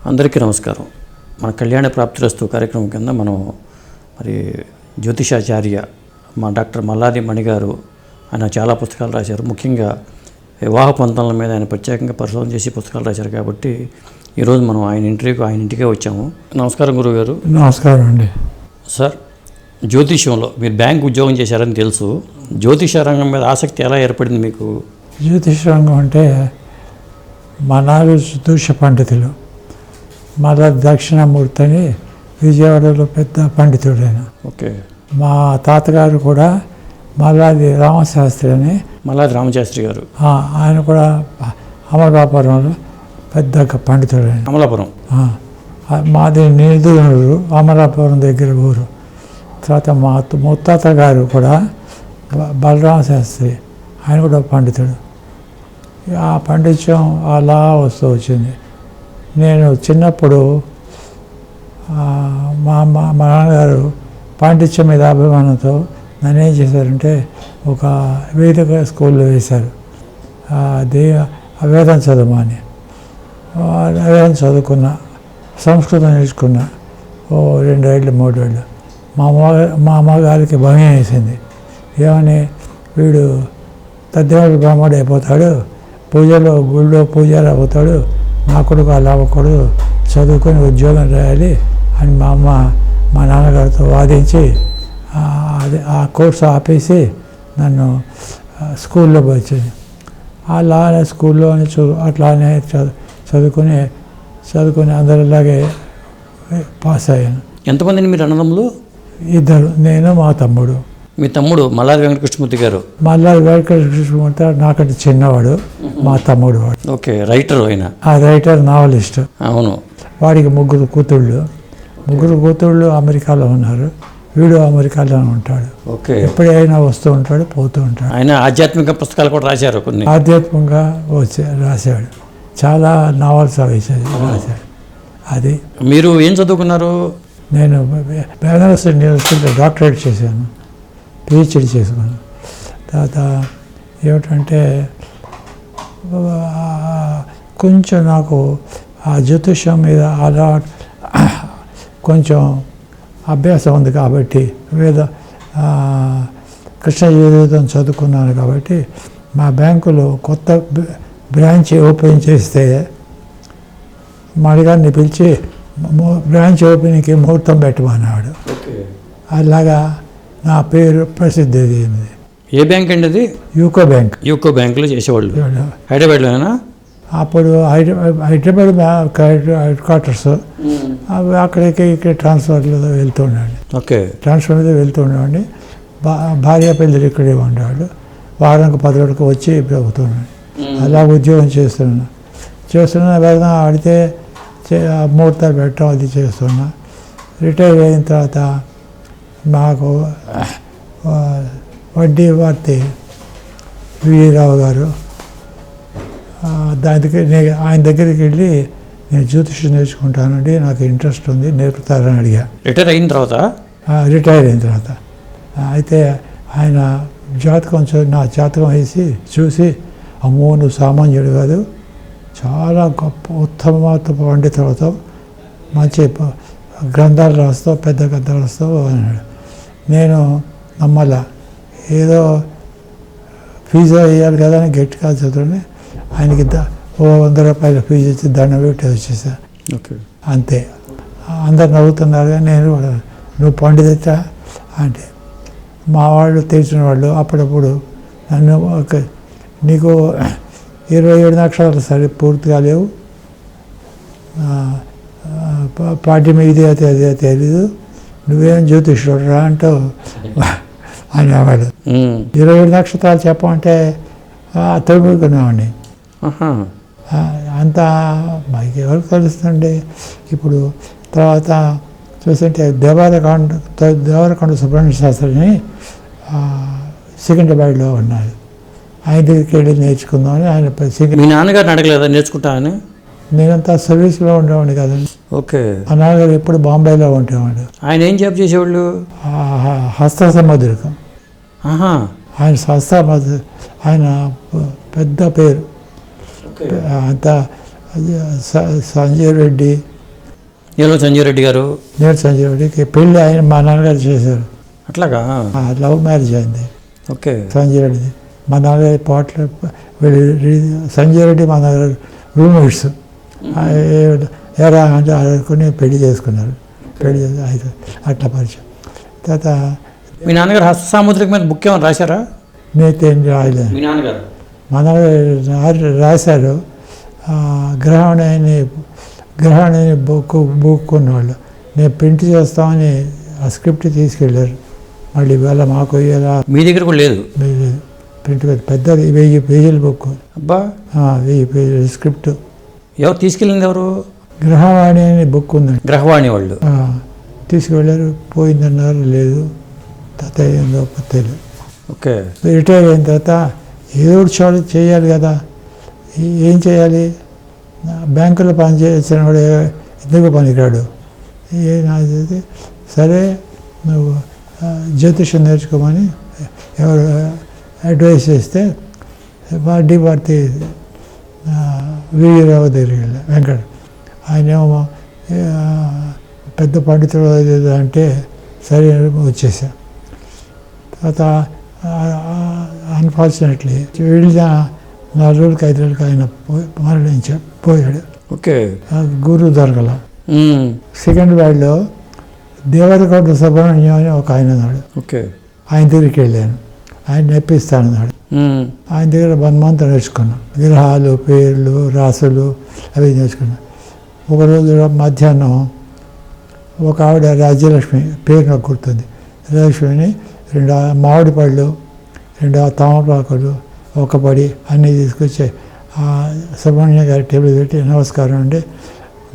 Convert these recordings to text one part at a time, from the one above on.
అందరికీ నమస్కారం. మన కళ్యాణ ప్రాప్తిరస్తు కార్యక్రమం కింద మనం మరి జ్యోతిషాచార్య మా డాక్టర్ మల్లాది మణిగారు ఆయన చాలా పుస్తకాలు రాశారు. ముఖ్యంగా వివాహ పంతాల మీద ఆయన ప్రత్యేకంగా పరిశోధన చేసి పుస్తకాలు రాశారు. కాబట్టి ఈరోజు మనం ఆయన ఇంటికే వచ్చాము. నమస్కారం గురువుగారు. నమస్కారం అండి. సార్, జ్యోతిష్యంలో మీరు బ్యాంక్ ఉద్యోగం చేశారని తెలుసు. జ్యోతిష రంగం మీద ఆసక్తి ఎలా ఏర్పడింది మీకు? జ్యోతిష రంగం అంటే మా నాలుగు జ్యోతిష పండితులు, మళ్ళా దక్షిణామూర్తి అని విజయవాడలో పెద్ద పండితుడైన. ఓకే. మా తాతగారు కూడా మల్లాది రామశాస్త్రి అని, మల్లాది రామశాస్త్రి గారు, ఆయన కూడా అమలాపురంలో పెద్ద పండితుడైన. అమలాపురం మాది నిధులూరు, అమలాపురం దగ్గర ఊరు. తర్వాత మా ముత్తాత గారు కూడా బలరామ శాస్త్రి, ఆయన కూడా పండితుడు. ఆ పండిత్యం అలా వస్తూ వచ్చింది. నేను చిన్నప్పుడు మా నాన్నగారు పాండిత్యం మీద అభిమానంతో నన్ను ఏం చేశారంటే ఒక వేదిక స్కూల్లో వేశారు. వేదం చదవమని. వేదం చదువుకున్నా, సంస్కృతం నేర్చుకున్నా. 2 ఏళ్ళు 3 ఏళ్ళు. మా అమ్మగారికి భయం వేసింది. ఏమని, వీడు తద్దేవుడు బ్రాహ్మణుడు అయిపోతాడు, పూజలో గుళ్ళో పూజారి అవుతాడు, నా కొడుకు అలా అవ్వకూడదు, చదువుకొని ఉద్యోగం రాయాలి అని మా నాన్నగారితో వాదించి ఆ కోర్సు ఆపేసి నన్ను స్కూల్లో వచ్చింది. అలానే స్కూల్లోనే అట్లానే చదువుకుని అందరిలాగే పాస్ అయ్యాను. ఎంతమందిని మీరు అన్నదమ్ములు? 2, నేను మా తమ్ముడు. మీ తమ్ముడు మల్లాది వెంకటకృష్ణమూర్తి గారు? మల్లాది వెంకటకృష్ణమూర్తి నాకంటే చిన్నవాడు, మా తమ్ముడు వాడు. ఓకే. రైటర్ అయినా? Writer, novelist. అవును. వాడికి 3 కూతుళ్ళు అమెరికాలో ఉన్నారు. వీడు అమెరికాలోనే ఉంటాడు. ఓకే. ఎప్పుడైనా వస్తూ ఉంటాడు, పోతూ ఉంటాడు. ఆయన ఆధ్యాత్మిక పుస్తకాలు కూడా రాశారు. కొన్ని ఆధ్యాత్మికంగా రాశాడు. చాలా నావల్స్ రాశాడు. అది. మీరు ఏం చదువుకున్నారు? నేను బెనారస్ యూనివర్సిటీలో డాక్టరేట్ చేశాను, పిహెచ్డి చేసుకున్నాను. తర్వాత ఏమిటంటే కొంచెం నాకు ఆ జ్యోతిష్యం మీద అలా కొంచెం అభ్యాసం ఉంది కాబట్టి, కృష్ణ జీవితం చదువుకున్నాను కాబట్టి, మా బ్యాంకులో కొత్త బ్రాంచ్ ఓపెన్ చేస్తే మడిగారిని పిలిచి బ్రాంచ్ ఓపెనింగ్కి ముహూర్తం పెట్టమన్నాడు. అలాగా నా పేరు ప్రసిద్ధి అయింది. ఏ బ్యాంక్ అండి అది? UCO bank. యూకో బ్యాంకులో చేసేవాళ్ళు. హైదరాబాద్లోనేనా? అప్పుడు హైదరాబాద్ హెడ్ క్వార్టర్స్. అక్కడికి ఇక్కడ ట్రాన్స్ఫర్లో వెళ్తుండండి. ఓకే. ట్రాన్స్ఫర్ మీద వెళ్తుండేవాడిని. భార్య పిల్లలు ఇక్కడే ఉండేవాళ్ళు. వారానికి 10 రోజులకు వచ్చి అవుతున్నాడు. అలా ఉద్యోగం చేస్తున్నా వెళ్దాం ఆడితే ముహూర్తాలు పెట్టడం అది చేస్తున్నా. రిటైర్ అయిన తర్వాత మాకు వడ్డీ వార్తి వీరావు గారు ఆయన దగ్గరికి వెళ్ళి, నేను జ్యోతిష్యం నేర్చుకుంటానండి, నాకు ఇంట్రెస్ట్ ఉంది, నేర్పుతారని అడిగా. రిటైర్ అయిన తర్వాత అయితే ఆయన నా జాతకం వేసి చూసి, అమ్మో నువ్వు సామాన్యుడు కాదు, చాలా గొప్ప ఉత్తమ పండితులతో మంచి గ్రంథాలు రాస్తావు, పెద్ద గ్రంథాలు రాస్తావు అన్నాడు. నేను నమ్మలా. ఏదో ఫీజు వేయాలి కదా అని గట్టిగా చదువుని ఆయనకి 100 రూపాయల ఫీజు ఇచ్చి దండం పెట్టి వచ్చేసా. ఓకే. అంతే. అందరు నవ్వుతున్నారు. కానీ నేను నువ్వు పండిత అంటే మా వాళ్ళు తెలిసిన వాళ్ళు అప్పుడప్పుడు నన్ను నీకు 27 నక్షత్రాలు సరే పూర్తిగా లేవు, పాఠ్యం ఇది అయితే అదే తెలీదు, నువ్వేం జ్యోతిష్యుడు రా అంటావు అనేవాడు. 27 నక్షత్రాలు చెప్పమంటే తొడుగుకునేవాడిని. అంతా మాకు ఎవరికి తెలుస్తుండే. ఇప్పుడు తర్వాత చూస్తుంటే దేవరకొండ సుబ్రహ్మణ్య శాస్త్రిని సికింద్రాబాద్లో ఉన్నారు. ఆయన దగ్గరికి వెళ్ళి నేర్చుకుందామని ఆయన. మీ నాన్నగారిని అడగలేదా నేర్చుకుంటా అని? నేనంతా సర్వీస్లో ఉండేవాడిని కదండి. ఓకే. మా నాన్నగారు ఎప్పుడు బాంబేలో ఉండేవాడు. ఆయన ఏం జాబ్ చేసేవాళ్ళు? హస్త సముద్రికం. ఆయన ఆయన పెద్ద పేరు. అంతా సంజయ్ రెడ్డి, ఏలో సంజీవ్ రెడ్డి గారు. నేడు సంజయ్ రెడ్డికి పెళ్ళి ఆయన మా నాన్నగారు చేశారు. అట్లాగా. లవ్ మ్యారేజ్ అయింది ఓకే. సంజయ్ రెడ్డిది. మా నాన్నగారి పాటలు సంజయ్ రెడ్డి మా నాన్నగారు రూమ్మేట్స్. ఎరా అంటే ఆడుకుని పెళ్లి చేసుకున్నారు. పెళ్లి చేసి అట్లా పరిచయం. తర్వాత మీ నాన్నగారు హస్త సాముద్రిక మీద బుక్ ఏమైనా రాశారా? నేనైతే ఏం రాయలేదు. మీ నాన్నగారు మా నాన్నగారు రాశారు. గ్రహణి బుక్ ఉన్నవాళ్ళు నేను ప్రింట్ చేస్తామని ఆ స్క్రిప్ట్ తీసుకెళ్ళారు. మళ్ళీ ఇవాళ మాకు ఇలా మీ దగ్గర కూడా లేదు ప్రింట్ పెద్దది 1000 పేజీల బుక్. అబ్బా. 1000 పేజీల స్క్రిప్ట్. ఎవరు తీసుకెళ్ళింది? ఎవరు? గ్రహవాణి అనే బుక్ ఉందండి. గ్రహవాణి వాళ్ళు తీసుకువెళ్ళారు. పోయిందన్నారు. లేదు తాతయ్య కొత్తలు. ఓకే. రిటైర్ అయిన తర్వాత ఏదో ఒకటి చేయాలి కదా. ఏం చేయాలి? బ్యాంకులో పనిచేసిన వాడు ఎందుకు పనికిరాడు. ఏది సరే నువ్వు జ్యోతిషం నేర్చుకోమని ఎవరు అడ్వైస్ చేస్తే వాడి వార్తి వీరరావు దగ్గరికి వెళ్ళా. వెంకట ఆయనేమో పెద్ద పండితుడు అంటే సరే వచ్చేసా. తర్వాత అన్ఫార్చునేట్లీ వెళ్ళిన 4 రోజులకి 5 రోజులకి ఆయన పోయాడు. ఓకే. గురువు దొరకల. సెకండ్ వాడిలో దేవరకోట సుబ్రహ్మణ్యం అని ఒక ఆయన ఉన్నాడు. ఓకే. ఆయన దగ్గరికి వెళ్ళాను. ఆయన నేర్పిస్తానన్నాడు. ఆయన దగ్గర 1 month నేర్చుకున్నాను. గ్రహాలు, పేర్లు, రాసులు అవి నేర్చుకున్నాను. ఒకరోజు మధ్యాహ్నం ఒక ఆవిడ రాజ్యలక్ష్మి, పేరు నాకు గుర్తుంది, రాజ్యలక్ష్మిని 2 మామిడి పళ్ళు, 2 తామపాకులు, 1 పడి అన్నీ తీసుకొచ్చి సుబ్రహ్మణ్య గారి టేబుల్ పెట్టి నమస్కారం అండి,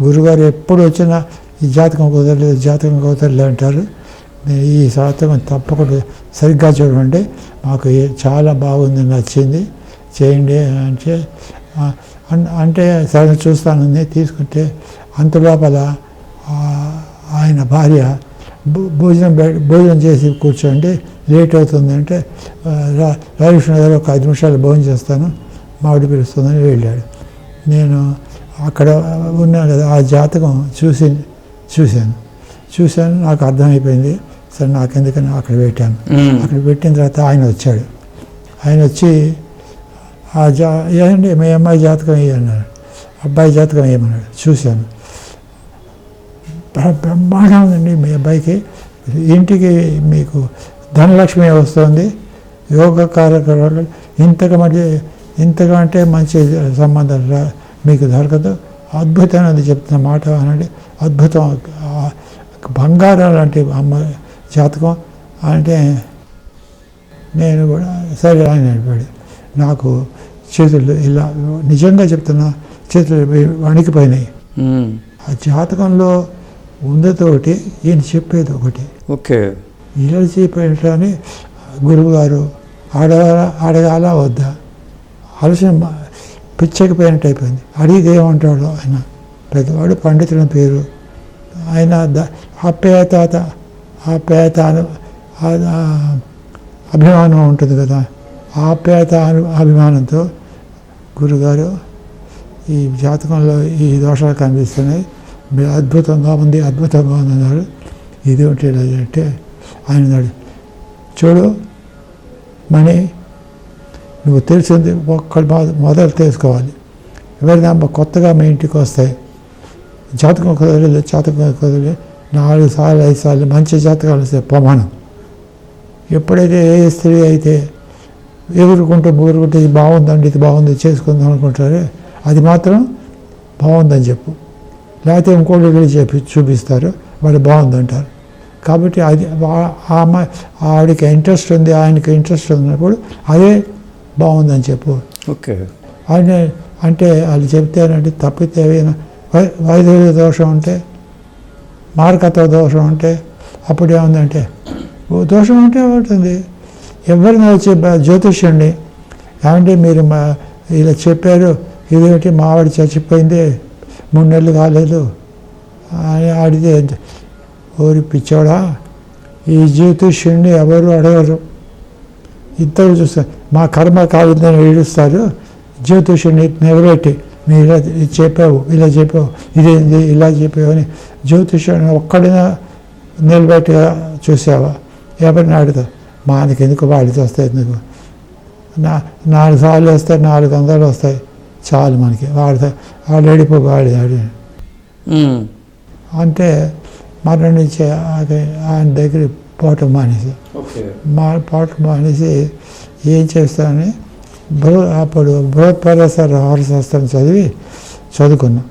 గురుగారు ఎప్పుడు వచ్చినా ఈ జాతకం కుదరలేదు అంటారు. ఈ జాతకం తప్పకుండా సరిగ్గా చూడండి, మాకు చాలా బాగుంది, నచ్చింది, చేయండి అంటే సరే చూస్తానని తీసుకుంటే అంత లోపల ఆయన భార్య భోజనం చేసి కూర్చోండి, లేట్ అవుతుంది అంటే రాజకృష్ణ గారు ఒక 5 నిమిషాలు భోజనం చేస్తాను, మామిడి పిలుస్తుందని వెళ్ళాడు. నేను అక్కడ ఉన్నాను కదా, ఆ జాతకం చూశాను, నాకు అర్థమైపోయింది. సరే నాకెందుకని అక్కడ పెట్టాను. అక్కడ పెట్టిన తర్వాత ఆయన వచ్చాడు. ఆయన వచ్చి ఏమండి మీ అమ్మాయి జాతకం అన్నాడు. అబ్బాయి జాతకం ఏమన్నాడు. చూశాను, బ్రహ్మాండం ఉందండి మీ అబ్బాయికి, ఇంటికి మీకు ధనలక్ష్మి వస్తుంది, యోగకారకులు ఇంతగా అంటే మంచి సంబంధం మీకు దొరకదు, అద్భుతమైనది చెప్తున్న మాట అనండి, అద్భుతం, బంగారం లాంటి అమ్మ జాతకం అంటే నేను కూడా సరే ఆయన అడిగాడు. నాకు చేతులు ఇలా నిజంగా చెప్తున్నా, చేతులు వణికిపోయినాయి. ఆ జాతకంలో ఉన్నతోటి ఈయన చెప్పేది ఒకటి. ఓకే. ఇలా చెప్పేటని గురువు గారు అడగాల వద్దా ఆలోచన పిచ్చకపోయినట్టు అయిపోయింది. అడిగితే ఏమంటాడు ఆయన, పెద్దవాడు పండితుల పేరు, ఆయన ఆప్యాయత అభిమానం ఉంటుంది కదా, ఆప్యాయత అభిమానంతో గురుగారు ఈ జాతకంలో ఈ దోషాలు కనిపిస్తున్నాయి, అద్భుతంగా ఉంది అన్నాడు. ఇది అంటే ఆయన అన్నాడు, చూడు మణి, నువ్వు తెలిసింది ఒక్కడు మొదలు తెలుసుకోవాలి. ఎవరైనా కొత్తగా మీ ఇంటికి వస్తాయి, జాతకం కుదరలేదు 4 సార్లు 5 సార్లు మంచి జాతకాలు వస్తాయి ప్రమాణం. ఎప్పుడైతే ఏ స్త్రీ అయితే ఎగురుకుంటూ ఇది బాగుందండి, ఇది బాగుంది, చేసుకుందాం అనుకుంటారే, అది మాత్రం బాగుందని చెప్పు. లేకపోతే ఇంకోటి వెళ్ళి చూపిస్తారు, వాళ్ళు బాగుందంటారు. కాబట్టి అది ఆవిడకి ఇంట్రెస్ట్ ఉంది, ఆయనకి ఇంట్రెస్ట్ ఉన్నప్పుడు అదే బాగుందని చెప్పు. ఓకే. ఆయన అంటే వాళ్ళు చెప్తారంటే తప్పితే ఏమైనా వైద్యుల దోషం ఉంటే, మార్కత్వ దోషం ఉంటే అప్పుడు ఏముందంటే దోషం ఉంటే ఉంటుంది. ఎవరిని వచ్చి జ్యోతిష్యుడిని ఏమంటే మీరు ఇలా చెప్పారు, ఇదేమిటి మా ఆవిడ చచ్చిపోయింది 3 నెలలు కాలేదు అని అడిగితే, ఓరి పిచ్చోడా, ఈ జ్యోతిష్యుడిని ఎవరు అడగరు, ఇద్దరు చూస్తారు, మా కర్మ కావిందని ఏడుస్తారు, జ్యోతిష్యుడిని నిలబెట్టి మీరు ఇలా ఇది చెప్పావు ఇలా చెప్పావు ఇదేంది ఇలా చెప్పావు అని జ్యోతిష్యుని ఒక్కడినా నిలబెట్టి చూసావా ఎవరిని అడుగుతా మనకి ఎందుకు వాడితే వస్తాయి ఎందుకు 4 సార్లు వస్తే 400 వస్తాయి చాలు మనకి వాడు ఏడిపోగాడు అంటే మరణించే అది ఆయన దగ్గర పోవటం మానేసి పోవటం మానేసి ఏం చేస్తానని అప్పుడు బృహత్పరస రహస్యం చదువుకున్నాం